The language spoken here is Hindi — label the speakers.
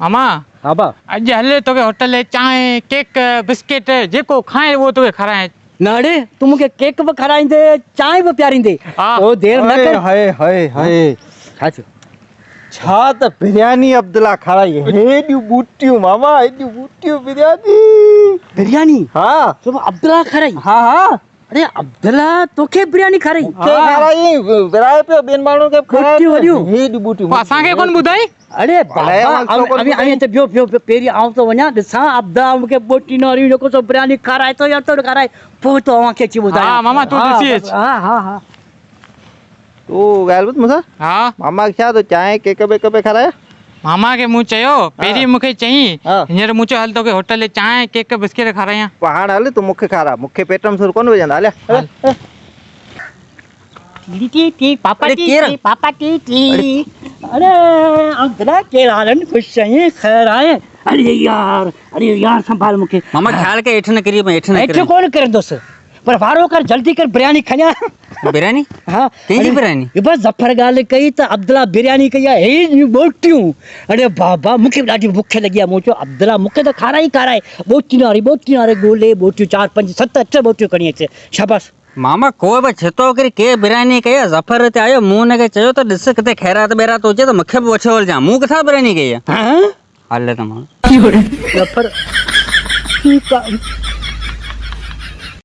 Speaker 1: मामा
Speaker 2: हाँ बा
Speaker 1: अज हले तो होटल है चाय केक बिस्किट जेको खाए वो तो खाराए
Speaker 2: नाड़े तू मूंखे केक बि खाराईंदे चांहि बि पीआरींदे
Speaker 1: हा।
Speaker 2: ओ देर न कर
Speaker 3: हाय हाय हाय
Speaker 2: छा थियो?
Speaker 3: छा त बिरयानी अब्दुल्ला खाराई हेॾियूं बूटियूं मामा हेॾियूं बूटियूं बिरयानी
Speaker 2: बिरयानी
Speaker 3: हा
Speaker 2: तो अब्दुल्ला खाराई
Speaker 3: हा हा
Speaker 2: अरे अब्दुल्ला तोखे बिरयानी खाराई
Speaker 3: मूंखे खाराई विराए पियो ॿियनि माण्हुनि खे खाराए
Speaker 2: बूटियूं
Speaker 3: पियो।
Speaker 2: वॾियूं।
Speaker 3: हेॾियूं बूटियूं
Speaker 1: असांखे कोन ॿुधाई
Speaker 2: अरे
Speaker 3: अलाए
Speaker 2: बाबा
Speaker 3: मां छो कोन
Speaker 2: अभी
Speaker 3: ॿुधाई?
Speaker 2: अभी बियो बियो बियो पहिरीं आउं तो वञा ॾिसां अब्दुल्ला मूंखे बोटी नरी जेको सो बिरयानी खाराए तो या तो खाराए पोइ तो अवांखे अची ॿुधायां
Speaker 1: हा, मामा, तूं ॾिसी अच।
Speaker 2: हा हा हा
Speaker 3: तूं ॻाल्हि ॿुध मूंसां
Speaker 1: हा
Speaker 3: मामा खे छा तो चांहि केक बेक पे खाराया
Speaker 1: मामा के मूं चयो पहिरीं मूंखे चई
Speaker 3: हा।
Speaker 1: हींअर मूं चयो हल तोखे होटल चांहि केक बिस्किट खारायां
Speaker 3: पोइ हाणे हल तूं मूंखे खारा मूंखे पेट में सूर कोन विझंदा हलिया
Speaker 1: हल।
Speaker 2: टी टी पापा
Speaker 3: अरे
Speaker 2: टी
Speaker 3: केरु?
Speaker 2: टी पापा टी टी अरे अब्दुल्ला केरु हालनि ख़ुशि आहीं खैर आए अरे यार संभाल मूंखे
Speaker 4: मामा ख्याल के हेठ न करिए मैं हेठ न
Speaker 2: हेठि
Speaker 4: करिए
Speaker 2: कोन करंदुसि पर वारो कर जल्दी कर बिरयानी खञा
Speaker 4: बिरयानी
Speaker 2: हाँ
Speaker 4: कंहिंजी बिरयानी?
Speaker 2: ये बस जफर ॻाल्हि कई त अब्दुल्ला बिरयानी कई आहे हे बोटियूं अरे बाबा मूंखे बि ॾाढी बुख लॻी आहे मूं चयो अब्दुल्ला मूंखे त खाराए बोटियूं वारे ॻोल्हे बोटियूं 4 5 7 8 बोटियूं खणी अचे शाबाश
Speaker 4: मामा को बि छितो करी के बिरयानी कई आहे ज़फर ते आयो मूं हुनखे चयो त ॾिस किथे ख़ैरात बैरात हुजे त मूंखे बि वठी हलजां मूं किथां बिरयानी कई आहे
Speaker 2: हाँ
Speaker 4: हले त मां
Speaker 2: जफर ठीकु आहे